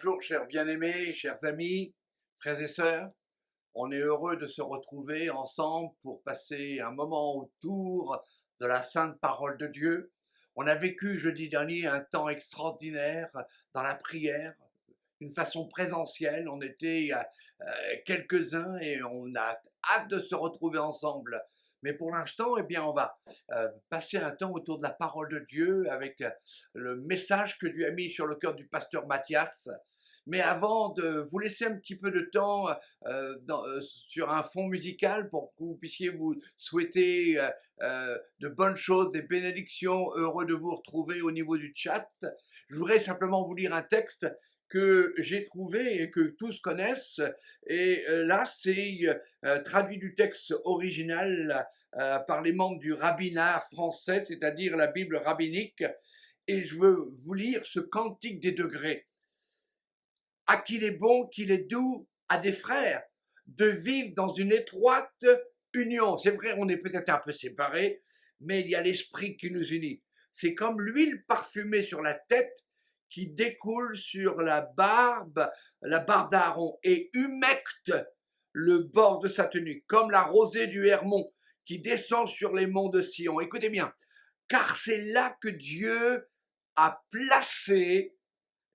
Bonjour chers bien-aimés, chers amis, frères et sœurs. On est heureux de se retrouver ensemble pour passer un moment autour de la sainte parole de Dieu. On a vécu jeudi dernier un temps extraordinaire dans la prière, d'une façon présentielle. On était quelques-uns et on a hâte de se retrouver ensemble. Mais pour l'instant, eh bien, on va passer un temps autour de la parole de Dieu avec le message que Dieu a mis sur le cœur du pasteur Mathias. Mais avant de vous laisser un petit peu de temps sur un fond musical pour que vous puissiez vous souhaiter de bonnes choses, des bénédictions, heureux de vous retrouver au niveau du chat, je voudrais simplement vous lire un texte que j'ai trouvé et que tous connaissent. Et là, c'est traduit du texte original par les membres du rabbinat français, c'est-à-dire la Bible rabbinique. Et je veux vous lire ce cantique des degrés. À qu'il est bon, qu'il est doux à des frères de vivre dans une étroite union. C'est vrai, on est peut-être un peu séparés, mais il y a l'esprit qui nous unit. C'est comme l'huile parfumée sur la tête qui découle sur la barbe d'Aaron et humecte le bord de sa tunique, comme la rosée du Hermon qui descend sur les monts de Sion. Écoutez bien, car c'est là que Dieu a placé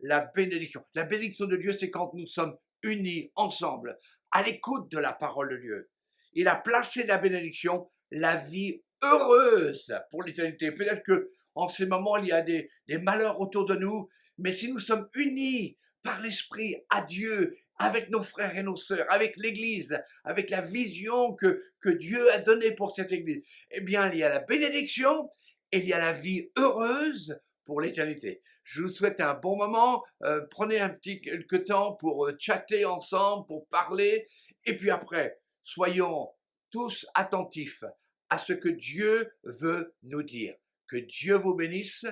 la bénédiction. La bénédiction de Dieu, c'est quand nous sommes unis ensemble, à l'écoute de la parole de Dieu. Il a placé la bénédiction, la vie heureuse pour l'éternité. Peut-être que en ces moments, il y a des malheurs autour de nous, mais si nous sommes unis par l'Esprit à Dieu, avec nos frères et nos sœurs, avec l'Église, avec la vision que Dieu a donnée pour cette Église, eh bien, il y a la bénédiction et il y a la vie heureuse pour l'éternité. Je vous souhaite un bon moment. Prenez quelques temps pour chatter ensemble, pour parler. Et puis après, soyons tous attentifs à ce que Dieu veut nous dire. Que Dieu vous bénisse.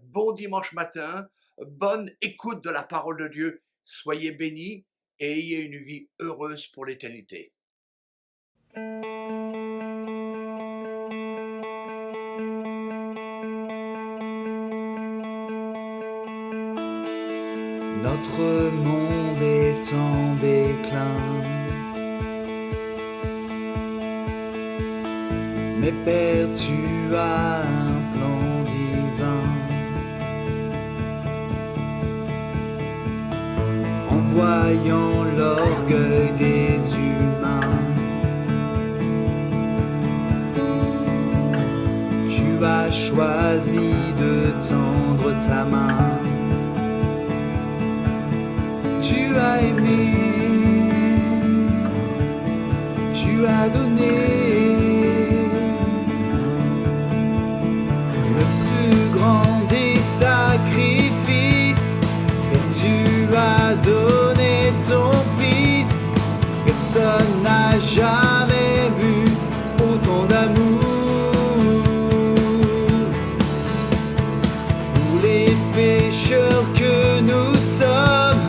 Bon dimanche matin. Bonne écoute de la parole de Dieu. Soyez bénis et ayez une vie heureuse pour l'éternité. Notre monde est en déclin, mais Père, tu as un plan divin. En voyant l'orgueil des humains, tu as choisi de tendre ta main. Tu as aimé, tu as donné le plus grand des sacrifices, et tu as donné ton Fils. Personne n'a jamais vu autant d'amour pour les pécheurs que nous sommes.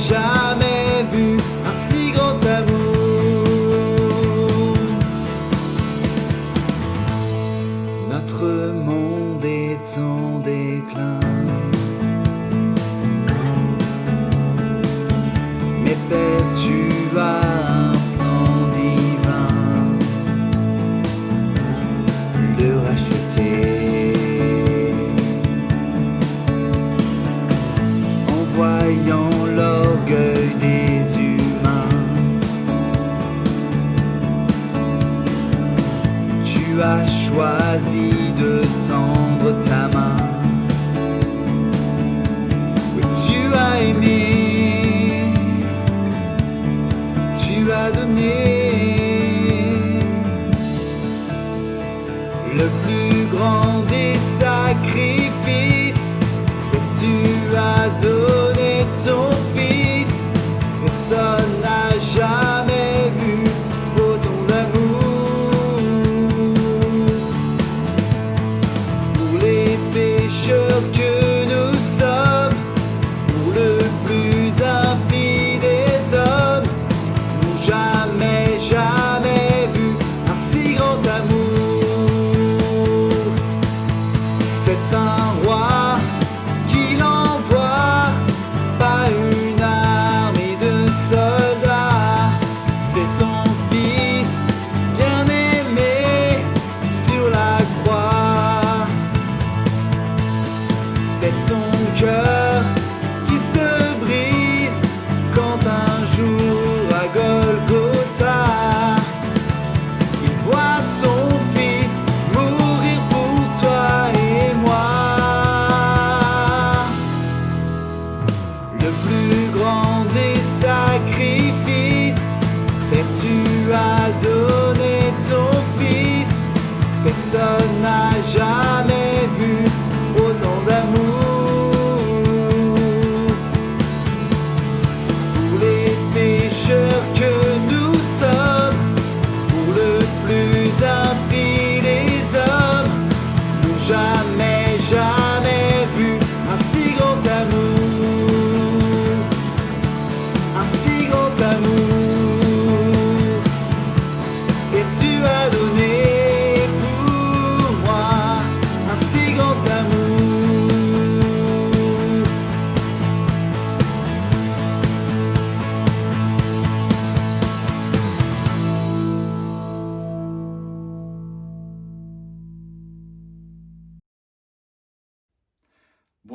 Jamais vu un si grand amour. Notre monde est en déclin, mais Père, tu as un plan divin, le racheter. En voyant l'orgueil des humains, tu as choisi de tendre ta main. Oui, tu as aimé, tu as donné le plus grand des sacrifices, car tu as donné ton Fils. Personne n'a jamais vu autant d'amour pour les pécheurs que nous sommes, pour le plus impie des hommes. Jamais vu un si grand amour.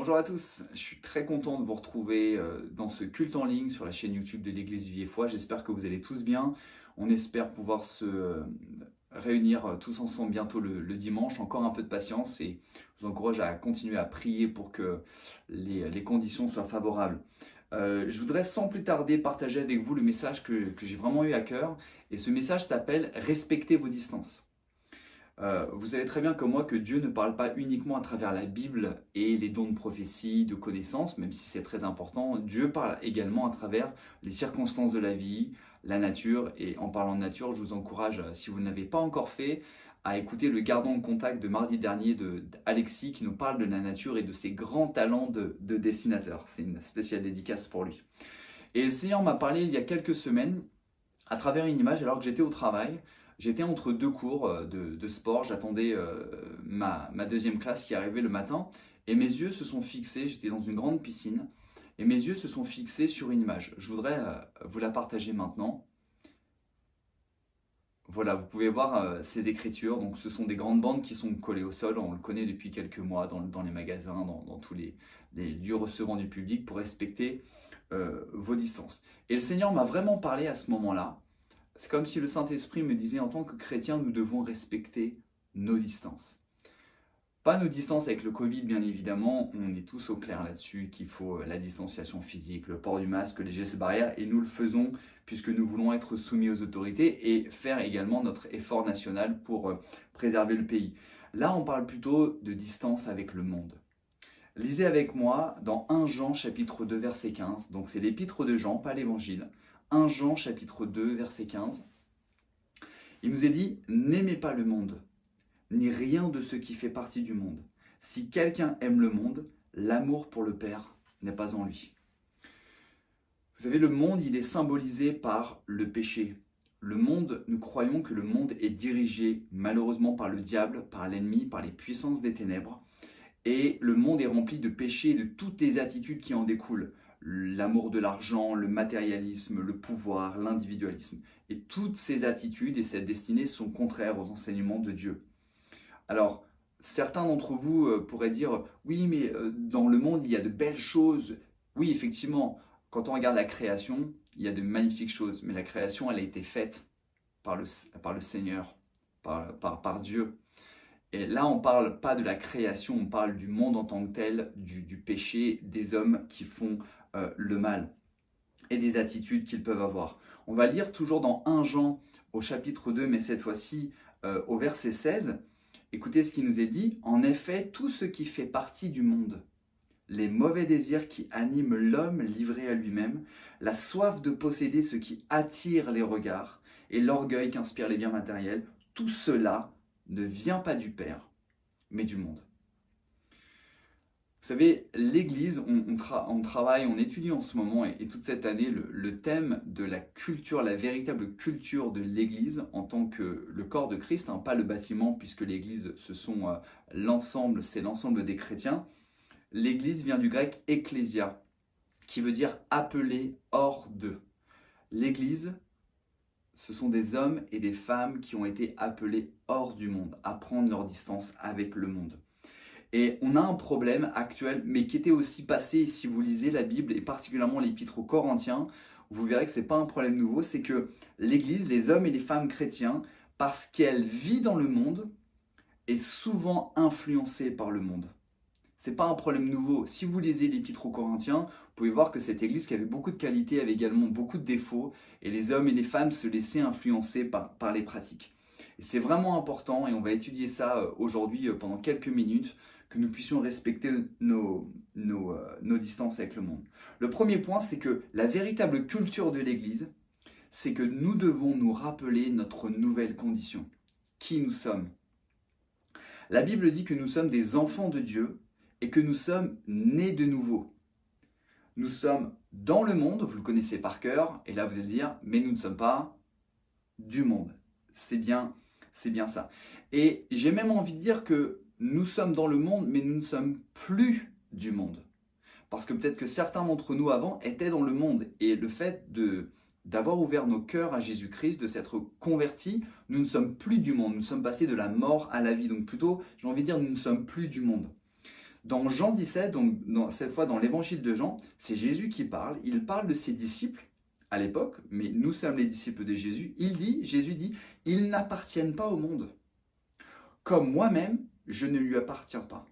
Bonjour à tous, je suis très content de vous retrouver dans ce culte en ligne sur la chaîne YouTube de l'Église Vie et Foi. J'espère que vous allez tous bien. On espère pouvoir se réunir tous ensemble bientôt le dimanche. Encore un peu de patience et je vous encourage à continuer à prier pour que les conditions soient favorables. Je voudrais sans plus tarder partager avec vous le message que j'ai vraiment eu à cœur. Et ce message s'appelle « Respectez vos distances ». Vous savez très bien comme moi que Dieu ne parle pas uniquement à travers la Bible et les dons de prophétie, de connaissances, même si c'est très important. Dieu parle également à travers les circonstances de la vie, la nature. Et en parlant de nature, je vous encourage, si vous ne l'avez pas encore fait, à écouter le Gardons de contact de mardi dernier d'Alexis qui nous parle de la nature et de ses grands talents de dessinateur. C'est une spéciale dédicace pour lui. Et le Seigneur m'a parlé il y a quelques semaines à travers une image alors que j'étais au travail. J'étais entre deux cours de sport, j'attendais ma deuxième classe qui arrivait le matin et mes yeux se sont fixés, j'étais dans une grande piscine et mes yeux se sont fixés sur une image. Je voudrais vous la partager maintenant. Voilà, vous pouvez voir ces écritures, donc ce sont des grandes bandes qui sont collées au sol, on le connaît depuis quelques mois dans les magasins, dans tous les lieux recevant du public pour respecter vos distances. Et le Seigneur m'a vraiment parlé à ce moment-là. C'est comme si le Saint-Esprit me disait en tant que chrétien, nous devons respecter nos distances. Pas nos distances avec le Covid, bien évidemment, on est tous au clair là-dessus, qu'il faut la distanciation physique, le port du masque, les gestes barrières, et nous le faisons puisque nous voulons être soumis aux autorités et faire également notre effort national pour préserver le pays. Là, on parle plutôt de distance avec le monde. Lisez avec moi dans 1 Jean chapitre 2 verset 15, donc c'est l'épître de Jean, pas l'évangile. 1 Jean chapitre 2 verset 15, il nous est dit « N'aimez pas le monde, ni rien de ce qui fait partie du monde. Si quelqu'un aime le monde, l'amour pour le Père n'est pas en lui. » Vous savez, le monde, il est symbolisé par le péché. Le monde, nous croyons que le monde est dirigé malheureusement par le diable, par l'ennemi, par les puissances des ténèbres. Et le monde est rempli de péchés et de toutes les attitudes qui en découlent. L'amour de l'argent, le matérialisme, le pouvoir, l'individualisme. Et toutes ces attitudes et cette destinée sont contraires aux enseignements de Dieu. Alors, certains d'entre vous pourraient dire « Oui, mais dans le monde, il y a de belles choses. » Oui, effectivement, quand on regarde la création, il y a de magnifiques choses. Mais la création, elle a été faite par le Seigneur, par Dieu. Et là, on ne parle pas de la création, on parle du monde en tant que tel, du péché, des hommes qui font le mal et des attitudes qu'ils peuvent avoir. On va lire toujours dans 1 Jean au chapitre 2, mais cette fois-ci au verset 16. Écoutez ce qui nous est dit. « En effet, tout ce qui fait partie du monde, les mauvais désirs qui animent l'homme livré à lui-même, la soif de posséder ce qui attire les regards et l'orgueil qu'inspirent les biens matériels, tout cela ne vient pas du Père, mais du monde. » Vous savez, l'Église, on travaille, on étudie en ce moment et toute cette année le thème de la culture, la véritable culture de l'Église en tant que le corps de Christ, hein, pas le bâtiment puisque l'Église, ce sont l'ensemble, c'est l'ensemble des chrétiens. L'Église vient du grec « ecclésia » qui veut dire « appelé hors d'eux ». L'Église, ce sont des hommes et des femmes qui ont été appelés hors du monde, à prendre leur distance avec le monde. Et on a un problème actuel, mais qui était aussi passé, si vous lisez la Bible, et particulièrement l'Épître aux Corinthiens, vous verrez que ce n'est pas un problème nouveau, c'est que l'Église, les hommes et les femmes chrétiens, parce qu'elle vit dans le monde, est souvent influencée par le monde. Ce n'est pas un problème nouveau. Si vous lisez l'Épître aux Corinthiens, vous pouvez voir que cette église qui avait beaucoup de qualités avait également beaucoup de défauts et les hommes et les femmes se laissaient influencer par les pratiques. Et c'est vraiment important et on va étudier ça aujourd'hui pendant quelques minutes, que nous puissions respecter nos distances avec le monde. Le premier point, c'est que la véritable culture de l'église, c'est que nous devons nous rappeler notre nouvelle condition. Qui nous sommes? La Bible dit que nous sommes des enfants de Dieu et que nous sommes nés de nouveau. Nous sommes dans le monde, vous le connaissez par cœur, et là vous allez dire, mais nous ne sommes pas du monde. C'est bien ça. Et j'ai même envie de dire que nous sommes dans le monde, mais nous ne sommes plus du monde. Parce que peut-être que certains d'entre nous avant étaient dans le monde, et le fait d'avoir ouvert nos cœurs à Jésus-Christ, de s'être convertis, nous ne sommes plus du monde, nous sommes passés de la mort à la vie. Donc plutôt, j'ai envie de dire, nous ne sommes plus du monde. Dans Jean 17, donc cette fois dans l'évangile de Jean, c'est Jésus qui parle. Il parle de ses disciples à l'époque, mais nous sommes les disciples de Jésus. Jésus dit, ils n'appartiennent pas au monde. Comme moi-même, je ne lui appartiens pas.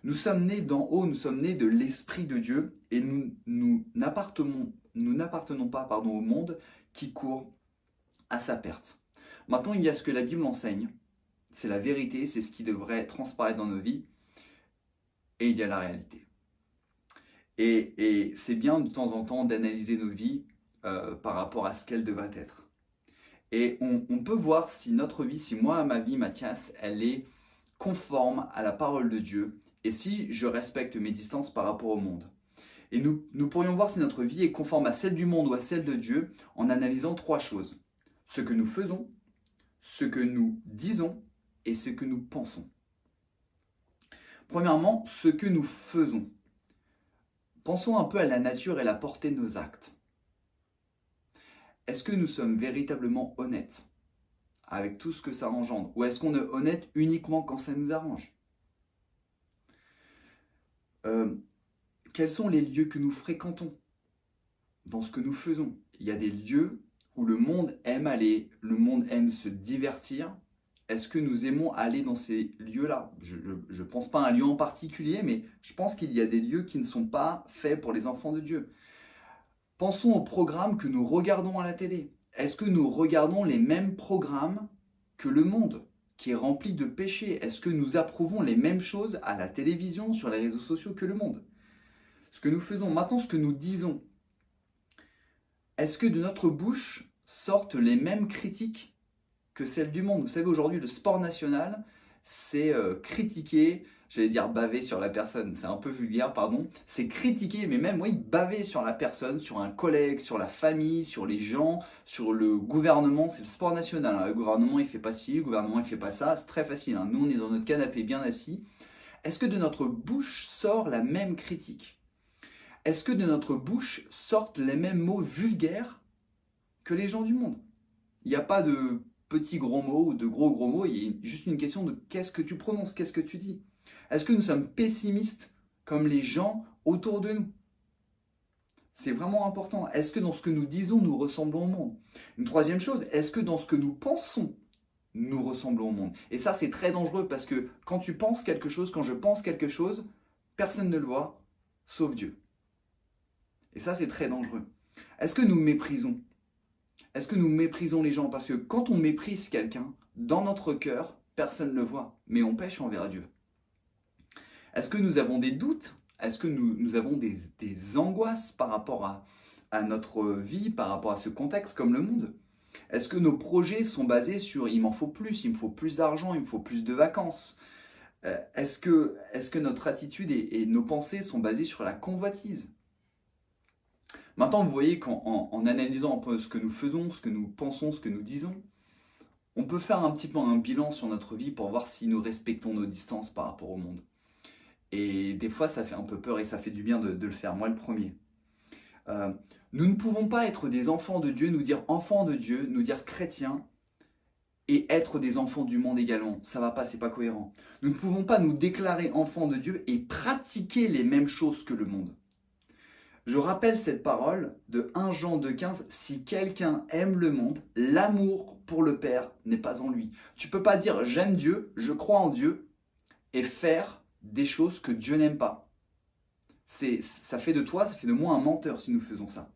Nous sommes nés d'en haut, nous sommes nés de l'Esprit de Dieu et nous n'appartenons pas au monde qui court à sa perte. Maintenant, il y a ce que la Bible enseigne. C'est la vérité, c'est ce qui devrait transparaître dans nos vies. Et il y a la réalité. Et c'est bien de temps en temps d'analyser nos vies par rapport à ce qu'elles devraient être. Et on peut voir si notre vie, si moi, ma vie, Mathias, elle est conforme à la parole de Dieu et si je respecte mes distances par rapport au monde. Et nous pourrions voir si notre vie est conforme à celle du monde ou à celle de Dieu en analysant 3 choses. Ce que nous faisons, ce que nous disons et ce que nous pensons. Premièrement, ce que nous faisons. Pensons un peu à la nature et la portée de nos actes. Est-ce que nous sommes véritablement honnêtes avec tout ce que ça engendre? Ou est-ce qu'on est honnête uniquement quand ça nous arrange? Quels sont les lieux que nous fréquentons dans ce que nous faisons? Il y a des lieux où le monde aime aller, le monde aime se divertir. Est-ce que nous aimons aller dans ces lieux-là? Je ne pense pas à un lieu en particulier, mais je pense qu'il y a des lieux qui ne sont pas faits pour les enfants de Dieu. Pensons aux programmes que nous regardons à la télé. Est-ce que nous regardons les mêmes programmes que le monde, qui est rempli de péchés? Est-ce que nous approuvons les mêmes choses à la télévision, sur les réseaux sociaux que le monde? Ce que nous faisons, maintenant ce que nous disons. Est-ce que de notre bouche sortent les mêmes critiques que celles du monde? Vous savez, aujourd'hui, le sport national, c'est critiquer, j'allais dire baver sur la personne, c'est un peu vulgaire, pardon, c'est critiquer, mais même, oui, baver sur la personne, sur un collègue, sur la famille, sur les gens, sur le gouvernement, c'est le sport national, hein. Le gouvernement, il fait pas ci, le gouvernement, il fait pas ça, c'est très facile, hein. Nous, on est dans notre canapé bien assis. Est-ce que de notre bouche sort la même critique? Est-ce que de notre bouche sortent les mêmes mots vulgaires que les gens du monde? Il n'y a pas de petits gros mots ou de gros mots, il y a juste une question de qu'est-ce que tu prononces, qu'est-ce que tu dis. Est-ce que nous sommes pessimistes comme les gens autour de nous? C'est vraiment important. Est-ce que dans ce que nous disons, nous ressemblons au monde? Une troisième chose, est-ce que dans ce que nous pensons, nous ressemblons au monde? Et ça, c'est très dangereux parce que quand tu penses quelque chose, quand je pense quelque chose, personne ne le voit, sauf Dieu. Et ça, c'est très dangereux. Est-ce que nous méprisons? Est-ce que nous méprisons les gens? Parce que quand on méprise quelqu'un, dans notre cœur, personne ne le voit, mais on pêche envers Dieu. Est-ce que nous avons des doutes? Est-ce que nous avons des angoisses par rapport à notre vie, par rapport à ce contexte comme le monde? Est-ce que nos projets sont basés sur il m'en faut plus, il me faut plus d'argent, il me faut plus de vacances? Est-ce que notre attitude et nos pensées sont basées sur la convoitise? Maintenant, vous voyez qu'en analysant un peu ce que nous faisons, ce que nous pensons, ce que nous disons, on peut faire un petit peu un bilan sur notre vie pour voir si nous respectons nos distances par rapport au monde. Et des fois, ça fait un peu peur et ça fait du bien de le faire, moi le premier. Nous ne pouvons pas être des enfants de Dieu, nous dire enfants de Dieu, nous dire chrétiens, et être des enfants du monde également. Ça va pas, c'est pas cohérent. Nous ne pouvons pas nous déclarer enfants de Dieu et pratiquer les mêmes choses que le monde. Je rappelle cette parole de 1 Jean 2,15, si quelqu'un aime le monde, l'amour pour le Père n'est pas en lui. Tu peux pas dire j'aime Dieu, je crois en Dieu, et faire des choses que Dieu n'aime pas. Ça fait de moi un menteur si nous faisons ça.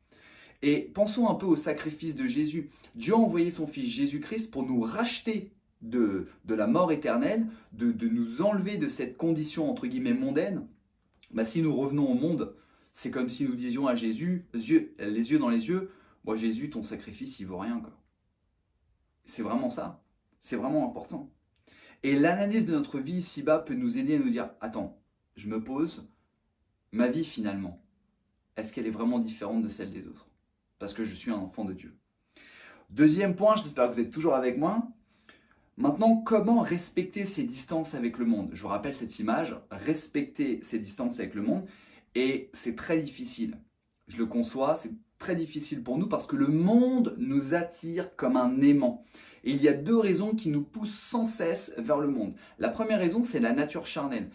Et pensons un peu au sacrifice de Jésus. Dieu a envoyé son Fils Jésus-Christ pour nous racheter de la mort éternelle, de nous enlever de cette condition entre guillemets mondaine. Si nous revenons au monde, c'est comme si nous disions à Jésus, les yeux dans les yeux, moi Jésus, ton sacrifice, il vaut rien, quoi. C'est vraiment ça. C'est vraiment important. Et l'analyse de notre vie ici-bas peut nous aider à nous dire, attends, je me pose, ma vie finalement, est-ce qu'elle est vraiment différente de celle des autres? Parce que je suis un enfant de Dieu. Deuxième point, j'espère que vous êtes toujours avec moi. Maintenant, comment respecter ces distances avec le monde? Je vous rappelle cette image, respecter ces distances avec le monde. Et c'est très difficile. Je le conçois, c'est très difficile pour nous parce que le monde nous attire comme un aimant. Et il y a 2 raisons qui nous poussent sans cesse vers le monde. La première raison, c'est la nature charnelle.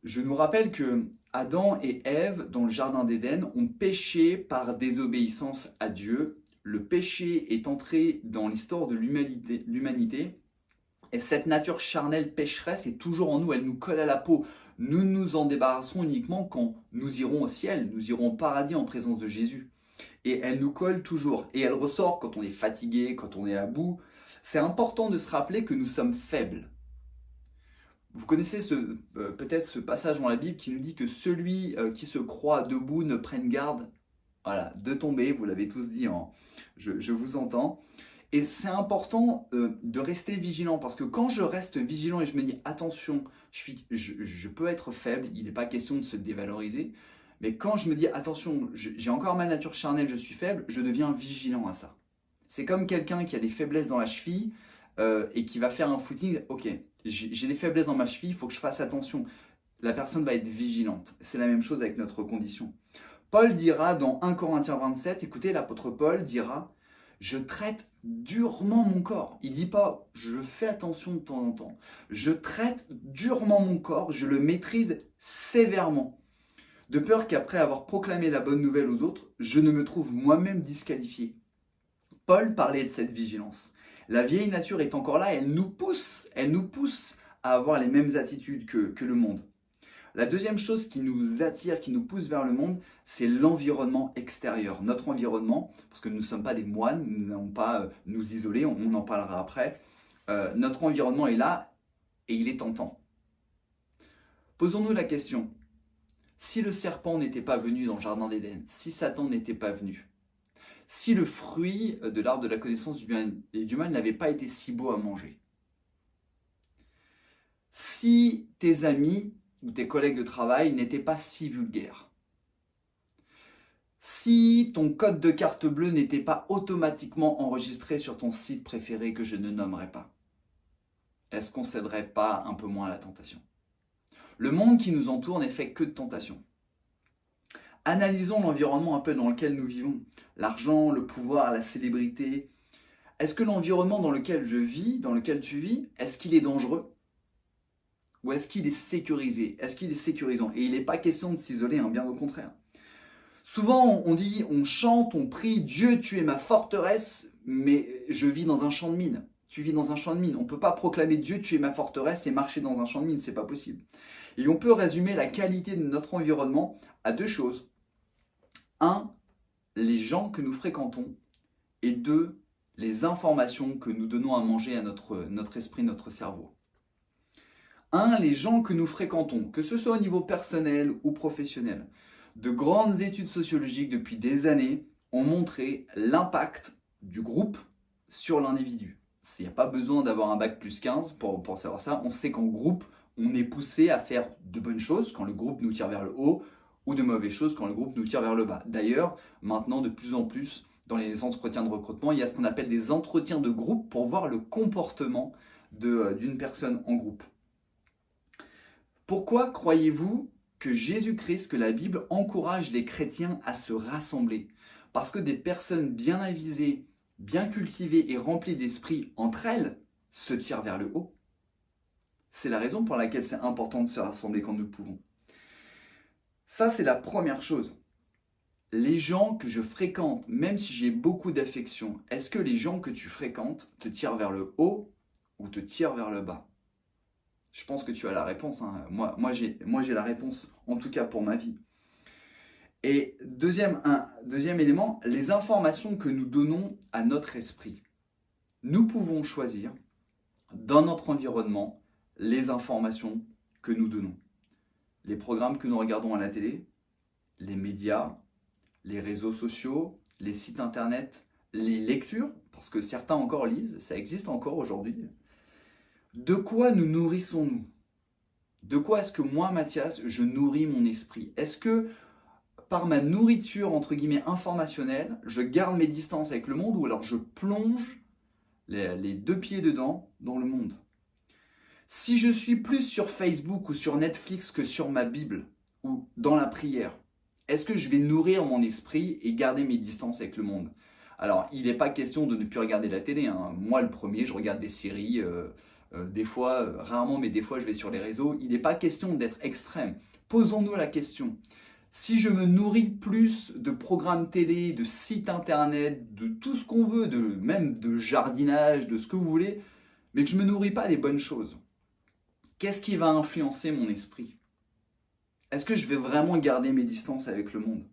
Je nous rappelle que Adam et Ève, dans le jardin d'Éden, ont péché par désobéissance à Dieu. Le péché est entré dans l'histoire de l'humanité. Et cette nature charnelle pécheresse est toujours en nous, elle nous colle à la peau. Nous nous en débarrasserons uniquement quand nous irons au ciel, nous irons au paradis en présence de Jésus. Et elle nous colle toujours. Et elle ressort quand on est fatigué, quand on est à bout. C'est important de se rappeler que nous sommes faibles. Vous connaissez peut-être ce passage dans la Bible qui nous dit que celui qui se croit debout ne prenne garde, voilà, de tomber. Vous l'avez tous dit, je vous entends. Et c'est important de rester vigilant, parce que quand je reste vigilant et je me dis attention, je peux être faible, il n'est pas question de se dévaloriser, mais quand je me dis attention, j'ai encore ma nature charnelle, je suis faible, je deviens vigilant à ça. C'est comme quelqu'un qui a des faiblesses dans la cheville et qui va faire un footing, ok, j'ai des faiblesses dans ma cheville, il faut que je fasse attention. La personne va être vigilante. C'est la même chose avec notre condition. Paul dira dans 1 Corinthiens 27, écoutez, l'apôtre Paul dira, je traite durement mon corps. Il ne dit pas, je fais attention de temps en temps. Je traite durement mon corps, je le maîtrise sévèrement. De peur qu'après avoir proclamé la bonne nouvelle aux autres, je ne me trouve moi-même disqualifié. Paul parlait de cette vigilance. La vieille nature est encore là, elle nous pousse à avoir les mêmes attitudes que le monde. La deuxième chose qui nous attire, qui nous pousse vers le monde, c'est l'environnement extérieur. Notre environnement, parce que nous ne sommes pas des moines, nous n'allons pas nous isoler, on en parlera après. Notre environnement est là et il est tentant. Posons-nous la question, si le serpent n'était pas venu dans le jardin d'Éden, si Satan n'était pas venu, si le fruit de l'arbre de la connaissance du bien et du mal n'avait pas été si beau à manger, si tes amis ou tes collègues de travail n'étaient pas si vulgaires, si ton code de carte bleue n'était pas automatiquement enregistré sur ton site préféré que je ne nommerai pas, est-ce qu'on ne céderait pas un peu moins à la tentation? Le monde qui nous entoure n'est fait que de tentations. Analysons l'environnement un peu dans lequel nous vivons. L'argent, le pouvoir, la célébrité. Est-ce que l'environnement dans lequel je vis, dans lequel tu vis, est-ce qu'il est dangereux? Ou est-ce qu'il est sécurisé? Est-ce qu'il est sécurisant? Et il n'est pas question de s'isoler, hein, bien au contraire. Souvent, on dit, on chante, on prie, Dieu, tu es ma forteresse, mais je vis dans un champ de mine. Tu vis dans un champ de mine. On ne peut pas proclamer Dieu, tu es ma forteresse et marcher dans un champ de mine, c'est pas possible. Et on peut résumer la qualité de notre environnement à deux choses. 1, les gens que nous fréquentons, et 2, les informations que nous donnons à manger à notre esprit, notre cerveau. 1, les gens que nous fréquentons, que ce soit au niveau personnel ou professionnel. De grandes études sociologiques depuis des années ont montré l'impact du groupe sur l'individu. Il n'y a pas besoin d'avoir un bac plus 15 pour savoir ça. On sait qu'en groupe, on est poussé à faire de bonnes choses quand le groupe nous tire vers le haut, ou de mauvaises choses quand le groupe nous tire vers le bas. D'ailleurs, maintenant, de plus en plus, dans les entretiens de recrutement, il y a ce qu'on appelle des entretiens de groupe pour voir le comportement d'une personne en groupe. Pourquoi croyez-vous que Jésus-Christ, que la Bible encourage les chrétiens à se rassembler? Parce que des personnes bien avisées, bien cultivées et remplies d'esprit entre elles se tirent vers le haut. C'est la raison pour laquelle c'est important de se rassembler quand nous le pouvons. Ça, c'est la première chose. Les gens que je fréquente, même si j'ai beaucoup d'affection, est-ce que les gens que tu fréquentes te tirent vers le haut ou te tirent vers le bas? Je pense que tu as la réponse. Hein. Moi, j'ai la réponse, en tout cas pour ma vie. Et deuxième élément, les informations que nous donnons à notre esprit. Nous pouvons choisir, dans notre environnement, les informations que nous donnons. Les programmes que nous regardons à la télé, les médias, les réseaux sociaux, les sites internet, les lectures, parce que certains encore lisent, ça existe encore aujourd'hui. De quoi nous nourrissons-nous? De quoi est-ce que moi, Mathias, je nourris mon esprit? Est-ce que par ma nourriture, entre guillemets, informationnelle, je garde mes distances avec le monde ou alors je plonge les deux pieds dedans dans le monde? Si je suis plus sur Facebook ou sur Netflix que sur ma Bible ou dans la prière, est-ce que je vais nourrir mon esprit et garder mes distances avec le monde? Alors, il n'est pas question de ne plus regarder la télé. Hein. Moi, le premier, je regarde des séries des fois, rarement, mais des fois je vais sur les réseaux, il n'est pas question d'être extrême. Posons-nous la question. Si je me nourris plus de programmes télé, de sites internet, de tout ce qu'on veut, même de jardinage, de ce que vous voulez, mais que je ne me nourris pas des bonnes choses, qu'est-ce qui va influencer mon esprit? Est-ce que je vais vraiment garder mes distances avec le monde?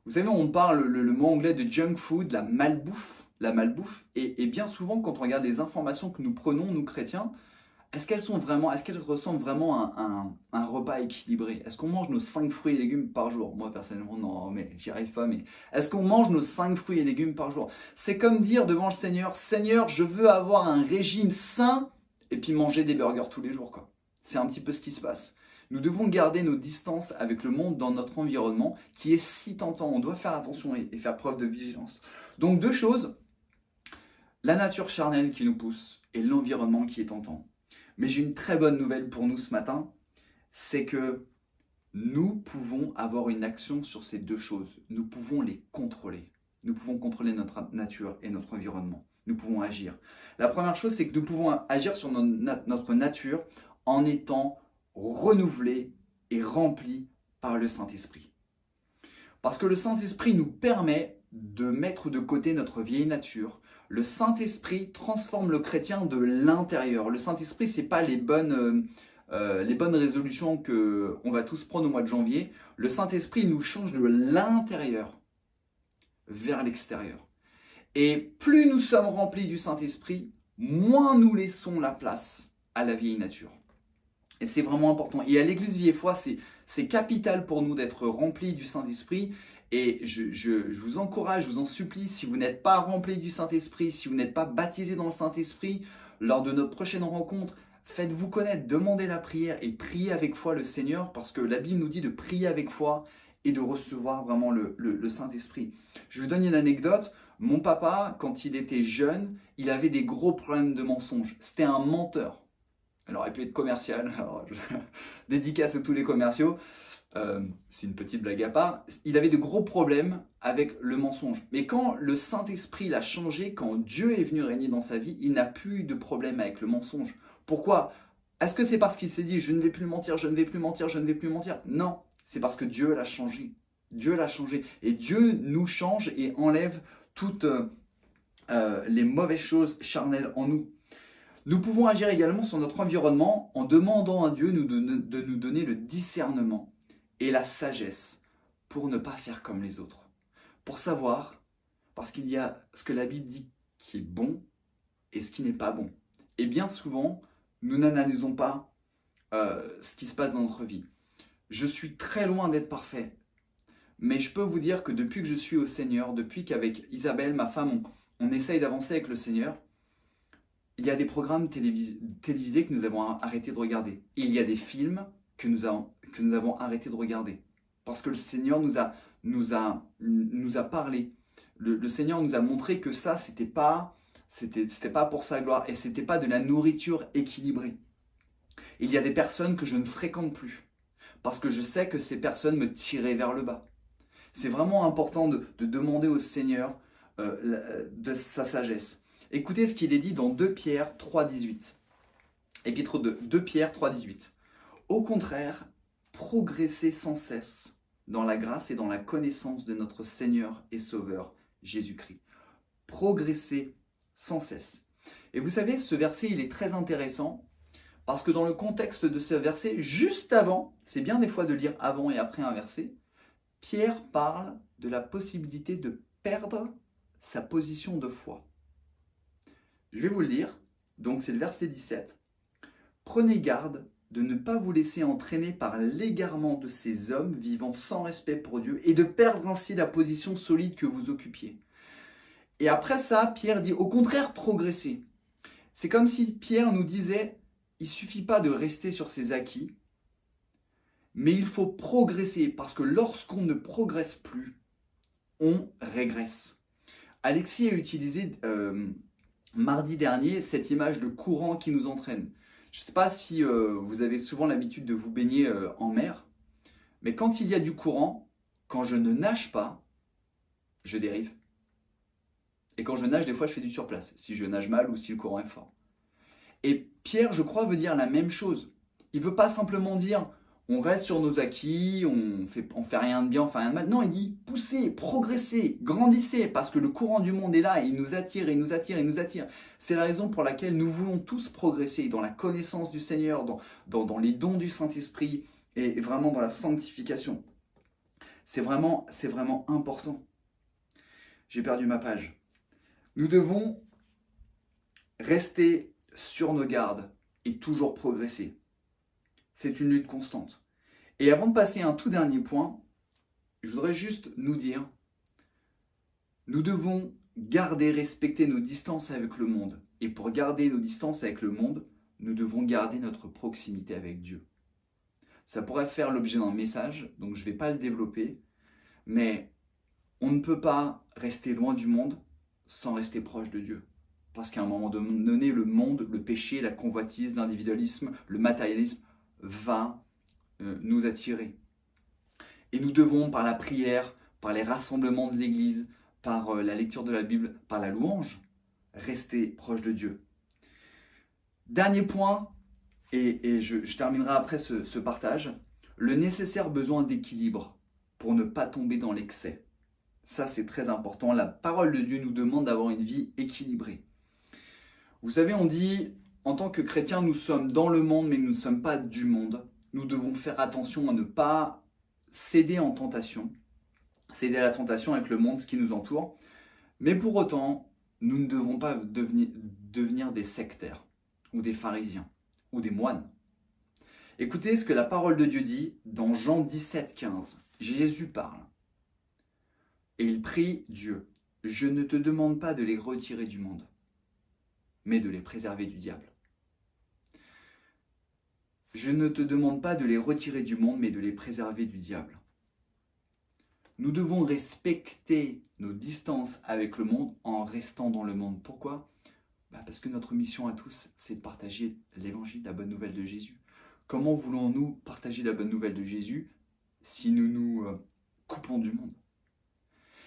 Vous savez, on parle le mot anglais de junk food, la malbouffe, et bien souvent quand on regarde les informations que nous prenons, nous chrétiens, est-ce qu'elles ressemblent vraiment à un repas équilibré? Est-ce qu'on mange nos 5 fruits et légumes par jour? Moi personnellement non, mais j'y arrive pas, mais est-ce qu'on mange nos 5 fruits et légumes par jour? C'est comme dire devant le Seigneur, Seigneur, je veux avoir un régime sain et puis manger des burgers tous les jours, quoi. C'est un petit peu ce qui se passe. Nous devons garder nos distances avec le monde dans notre environnement qui est si tentant. On doit faire attention et faire preuve de vigilance. Donc 2 choses, la nature charnelle qui nous pousse et l'environnement qui est tentant. Mais j'ai une très bonne nouvelle pour nous ce matin, c'est que nous pouvons avoir une action sur ces 2 choses. Nous pouvons les contrôler. Nous pouvons contrôler notre nature et notre environnement. Nous pouvons agir. La première chose, c'est que nous pouvons agir sur notre nature en étant renouvelés et remplis par le Saint-Esprit. Parce que le Saint-Esprit nous permet de mettre de côté notre vieille nature. Le Saint-Esprit transforme le chrétien de l'intérieur. Le Saint-Esprit, ce n'est pas les bonnes résolutions qu'on va tous prendre au mois de janvier. Le Saint-Esprit nous change de l'intérieur vers l'extérieur. Et plus nous sommes remplis du Saint-Esprit, moins nous laissons la place à la vieille nature. Et c'est vraiment important. Et à l'église Vie et Foi, c'est capital pour nous d'être remplis du Saint-Esprit. Et je vous encourage, je vous en supplie, si vous n'êtes pas remplis du Saint-Esprit, si vous n'êtes pas baptisés dans le Saint-Esprit, lors de notre prochaine rencontre, faites-vous connaître, demandez la prière et priez avec foi le Seigneur, parce que la Bible nous dit de prier avec foi et de recevoir vraiment le Saint-Esprit. Je vous donne une anecdote. Mon papa, quand il était jeune, il avait des gros problèmes de mensonges. C'était un menteur. Elle aurait pu être commercial, alors dédicace à tous les commerciaux, c'est une petite blague à part. Il avait de gros problèmes avec le mensonge. Mais quand le Saint-Esprit l'a changé, quand Dieu est venu régner dans sa vie, il n'a plus eu de problème avec le mensonge. Pourquoi? Est-ce que c'est parce qu'il s'est dit « je ne vais plus mentir, je ne vais plus mentir, je ne vais plus mentir » Non, c'est parce que Dieu l'a changé. Dieu l'a changé. Et Dieu nous change et enlève toutes les mauvaises choses charnelles en nous. Nous pouvons agir également sur notre environnement en demandant à Dieu de nous donner le discernement et la sagesse pour ne pas faire comme les autres. Pour savoir, parce qu'il y a ce que la Bible dit qui est bon et ce qui n'est pas bon. Et bien souvent, nous n'analysons pas ce qui se passe dans notre vie. Je suis très loin d'être parfait, mais je peux vous dire que depuis que je suis au Seigneur, depuis qu'avec Isabelle, ma femme, on essaye d'avancer avec le Seigneur, il y a des programmes télévisés que nous avons arrêté de regarder. Et il y a des films que nous avons arrêté de regarder. Parce que le Seigneur nous a parlé. Le Seigneur nous a montré que ça, c'était pas pour sa gloire. Et c'était pas de la nourriture équilibrée. Il y a des personnes que je ne fréquente plus. Parce que je sais que ces personnes me tiraient vers le bas. C'est vraiment important de demander au Seigneur de sa sagesse. Écoutez ce qu'il est dit dans 2 Pierre 3,18. Épître de 2 Pierre 3,18. Au contraire, progressez sans cesse dans la grâce et dans la connaissance de notre Seigneur et Sauveur Jésus-Christ. Progressez sans cesse. Et vous savez, ce verset, il est très intéressant parce que dans le contexte de ce verset, juste avant, c'est bien des fois de lire avant et après un verset, Pierre parle de la possibilité de perdre sa position de foi. Je vais vous le lire, donc c'est le verset 17. « Prenez garde de ne pas vous laisser entraîner par l'égarement de ces hommes vivant sans respect pour Dieu et de perdre ainsi la position solide que vous occupiez. » Et après ça, Pierre dit « Au contraire, progressez. » C'est comme si Pierre nous disait « Il ne suffit pas de rester sur ses acquis, mais il faut progresser parce que lorsqu'on ne progresse plus, on régresse. » Alexis a utilisé mardi dernier cette image de courant qui nous entraîne. Je ne sais pas si vous avez souvent l'habitude de vous baigner en mer, mais quand il y a du courant, quand je ne nage pas, je dérive. Et quand je nage, des fois, je fais du surplace, si je nage mal ou si le courant est fort. Et Pierre, je crois, veut dire la même chose. Il ne veut pas simplement dire on reste sur nos acquis, on fait rien de bien, on fait rien de mal. Non, il dit poussez, progressez, grandissez, parce que le courant du monde est là, et il nous attire, il nous attire, il nous attire. C'est la raison pour laquelle nous voulons tous progresser dans la connaissance du Seigneur, dans les dons du Saint-Esprit, et vraiment dans la sanctification. C'est vraiment important. J'ai perdu ma page. Nous devons rester sur nos gardes et toujours progresser. C'est une lutte constante. Et avant de passer à un tout dernier point, je voudrais juste nous dire, nous devons garder, respecter nos distances avec le monde. Et pour garder nos distances avec le monde, nous devons garder notre proximité avec Dieu. Ça pourrait faire l'objet d'un message, donc je ne vais pas le développer, mais on ne peut pas rester loin du monde sans rester proche de Dieu. Parce qu'à un moment donné, le monde, le péché, la convoitise, l'individualisme, le matérialisme va nous attirer. Et nous devons, par la prière, par les rassemblements de l'Église, par la lecture de la Bible, par la louange, rester proche de Dieu. Dernier point, et je terminerai après ce partage, le nécessaire besoin d'équilibre pour ne pas tomber dans l'excès. Ça, c'est très important. La parole de Dieu nous demande d'avoir une vie équilibrée. Vous savez, on dit, en tant que chrétiens, nous sommes dans le monde, mais nous ne sommes pas du monde. Nous devons faire attention à ne pas céder en tentation, céder à la tentation avec le monde, ce qui nous entoure. Mais pour autant, nous ne devons pas devenir des sectaires, ou des pharisiens, ou des moines. Écoutez ce que la parole de Dieu dit dans Jean 17, 15. Jésus parle. Et il prie Dieu, « Je ne te demande pas de les retirer du monde, mais de les préserver du diable. » Je ne te demande pas de les retirer du monde, mais de les préserver du diable. Nous devons respecter nos distances avec le monde en restant dans le monde. Pourquoi ? Parce que notre mission à tous, c'est de partager l'évangile, la bonne nouvelle de Jésus. Comment voulons-nous partager la bonne nouvelle de Jésus si nous nous coupons du monde ?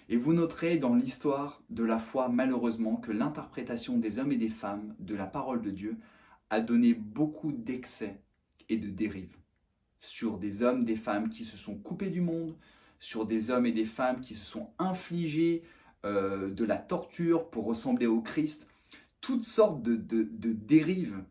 Et vous noterez dans l'histoire de la foi, malheureusement, que l'interprétation des hommes et des femmes de la parole de Dieu a donné beaucoup d'excès et de dérives sur des hommes, des femmes qui se sont coupés du monde, sur des hommes et des femmes qui se sont infligés de la torture pour ressembler au Christ, toutes sortes de dérives.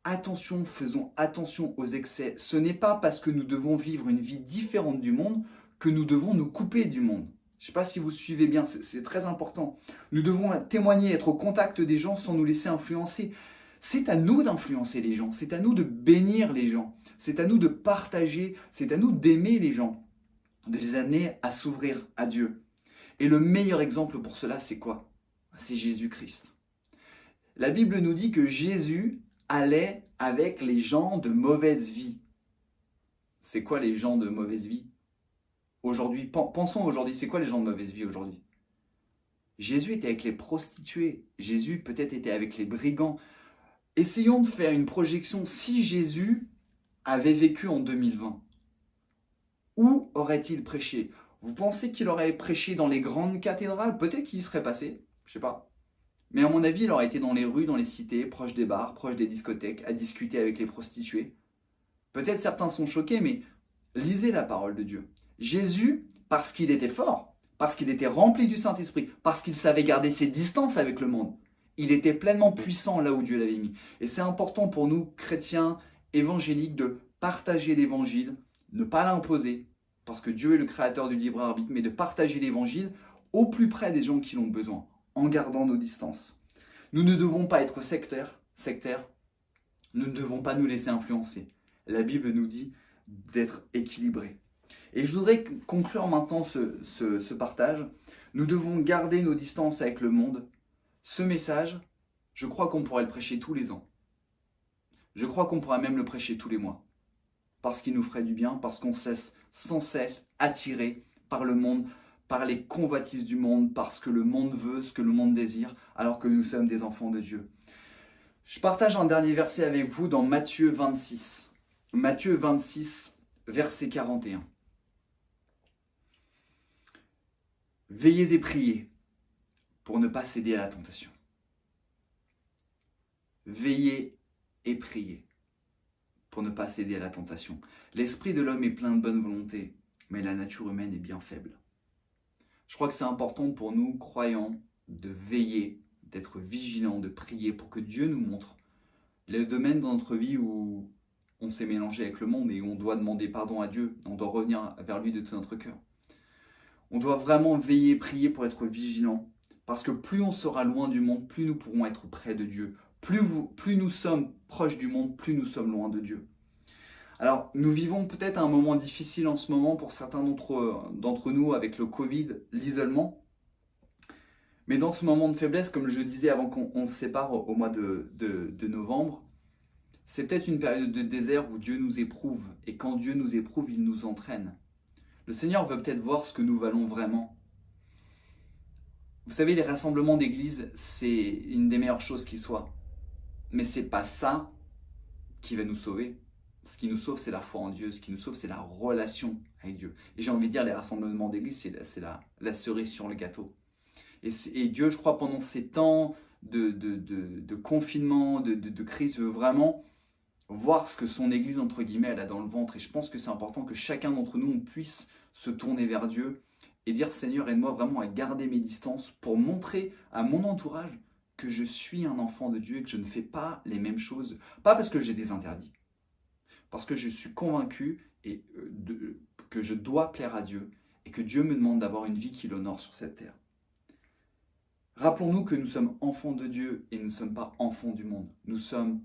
Attention, faisons attention aux excès. Ce n'est pas parce que nous devons vivre une vie différente du monde que nous devons nous couper du monde. Je ne sais pas si vous suivez bien, c'est très important. Nous devons témoigner, être au contact des gens sans nous laisser influencer. C'est à nous d'influencer les gens, c'est à nous de bénir les gens, c'est à nous de partager, c'est à nous d'aimer les gens, de les amener à s'ouvrir à Dieu. Et le meilleur exemple pour cela, c'est quoi ? C'est Jésus-Christ. La Bible nous dit que Jésus allait avec les gens de mauvaise vie. C'est quoi les gens de mauvaise vie ? Aujourd'hui, pensons aujourd'hui, c'est quoi les gens de mauvaise vie aujourd'hui ? Jésus était avec les prostituées, Jésus peut-être était avec les brigands. Essayons de faire une projection. Si Jésus avait vécu en 2020, où aurait-il prêché ? Vous pensez qu'il aurait prêché dans les grandes cathédrales ? Peut-être qu'il y serait passé, je ne sais pas. Mais à mon avis, il aurait été dans les rues, dans les cités, proche des bars, proche des discothèques, à discuter avec les prostituées. Peut-être certains sont choqués, mais lisez la parole de Dieu. Jésus, parce qu'il était fort, parce qu'il était rempli du Saint-Esprit, parce qu'il savait garder ses distances avec le monde, il était pleinement puissant là où Dieu l'avait mis. Et c'est important pour nous, chrétiens évangéliques, de partager l'évangile, ne pas l'imposer, parce que Dieu est le créateur du libre arbitre, mais de partager l'évangile au plus près des gens qui l'ont besoin, en gardant nos distances. Nous ne devons pas être sectaires, nous ne devons pas nous laisser influencer. La Bible nous dit d'être équilibrés. Et je voudrais conclure maintenant ce partage. Nous devons garder nos distances avec le monde. Ce message, je crois qu'on pourrait le prêcher tous les ans. Je crois qu'on pourrait même le prêcher tous les mois. Parce qu'il nous ferait du bien, parce qu'on cesse sans cesse attiré par le monde, par les convoitises du monde, parce que le monde veut ce que le monde désire, alors que nous sommes des enfants de Dieu. Je partage un dernier verset avec vous dans Matthieu 26. Matthieu 26, verset 41. Veillez et priez pour ne pas céder à la tentation. Veillez et priez pour ne pas céder à la tentation. L'esprit de l'homme est plein de bonne volonté, mais la nature humaine est bien faible. Je crois que c'est important pour nous, croyants, de veiller, d'être vigilants, de prier pour que Dieu nous montre les domaines dans notre vie où on s'est mélangé avec le monde et où on doit demander pardon à Dieu, on doit revenir vers lui de tout notre cœur. On doit vraiment veiller, prier pour être vigilant, parce que plus on sera loin du monde, plus nous pourrons être près de Dieu. Plus nous sommes proches du monde, plus nous sommes loin de Dieu. Alors, nous vivons peut-être un moment difficile en ce moment pour certains d'entre nous avec le Covid, l'isolement. Mais dans ce moment de faiblesse, comme je disais avant qu'on se sépare au mois de novembre, c'est peut-être une période de désert où Dieu nous éprouve. Et quand Dieu nous éprouve, il nous entraîne. Le Seigneur veut peut-être voir ce que nous valons vraiment. Vous savez, les rassemblements d'église, c'est une des meilleures choses qui soit. Mais c'est pas ça qui va nous sauver. Ce qui nous sauve, c'est la foi en Dieu. Ce qui nous sauve, c'est la relation avec Dieu. Et j'ai envie de dire, les rassemblements d'église, c'est la cerise sur le gâteau. Et Dieu, je crois, pendant ces temps de confinement, de crise, veut vraiment voir ce que son église, entre guillemets, elle a dans le ventre. Et je pense que c'est important que chacun d'entre nous, on puisse se tourner vers Dieu et dire, Seigneur, aide-moi vraiment à garder mes distances pour montrer à mon entourage que je suis un enfant de Dieu et que je ne fais pas les mêmes choses. Pas parce que j'ai des interdits, parce que je suis convaincu que je dois plaire à Dieu et que Dieu me demande d'avoir une vie qui l'honore sur cette terre. Rappelons-nous que nous sommes enfants de Dieu et nous ne sommes pas enfants du monde. Nous sommes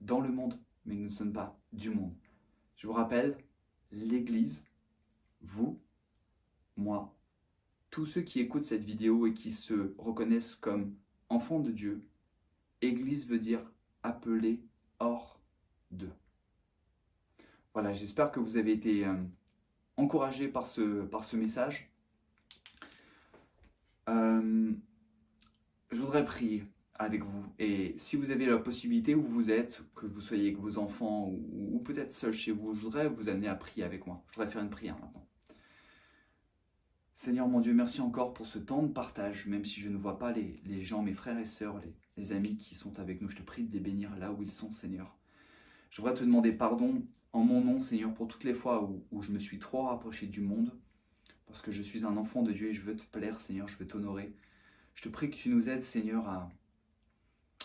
dans le monde, mais nous ne sommes pas du monde. Je vous rappelle, l'Église, vous, moi, tous ceux qui écoutent cette vidéo et qui se reconnaissent comme enfants de Dieu, Église veut dire appelé hors d'eux. Voilà, j'espère que vous avez été encouragés par ce message. Je voudrais prier avec vous. Et si vous avez la possibilité où vous êtes, que vous soyez avec vos enfants ou peut-être seul chez vous, je voudrais vous amener à prier avec moi. Je voudrais faire une prière maintenant. Seigneur mon Dieu, merci encore pour ce temps de partage, même si je ne vois pas les gens, mes frères et sœurs, les amis qui sont avec nous. Je te prie de les bénir là où ils sont, Seigneur. Je voudrais te demander pardon en mon nom, Seigneur, pour toutes les fois où je me suis trop rapproché du monde, parce que je suis un enfant de Dieu et je veux te plaire, Seigneur, je veux t'honorer. Je te prie que tu nous aides, Seigneur, à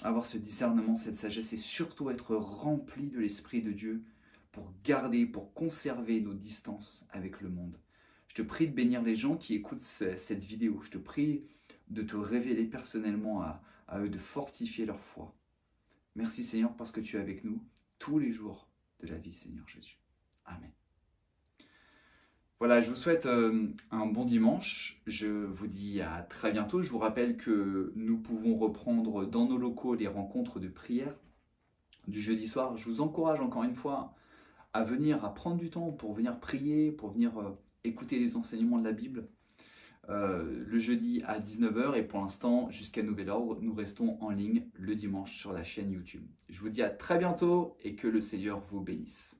avoir ce discernement, cette sagesse et surtout être rempli de l'Esprit de Dieu pour garder, pour conserver nos distances avec le monde. Je te prie de bénir les gens qui écoutent cette vidéo. Je te prie de te révéler personnellement à eux, de fortifier leur foi. Merci, Seigneur, parce que tu es avec nous tous les jours de la vie, Seigneur Jésus. Amen. Voilà, je vous souhaite un bon dimanche. Je vous dis à très bientôt. Je vous rappelle que nous pouvons reprendre dans nos locaux les rencontres de prière du jeudi soir. Je vous encourage encore une fois à venir, à prendre du temps pour venir prier, pour venir écouter les enseignements de la Bible. Le jeudi à 19h et pour l'instant, jusqu'à nouvel ordre, nous restons en ligne le dimanche sur la chaîne YouTube. Je vous dis à très bientôt et que le Seigneur vous bénisse.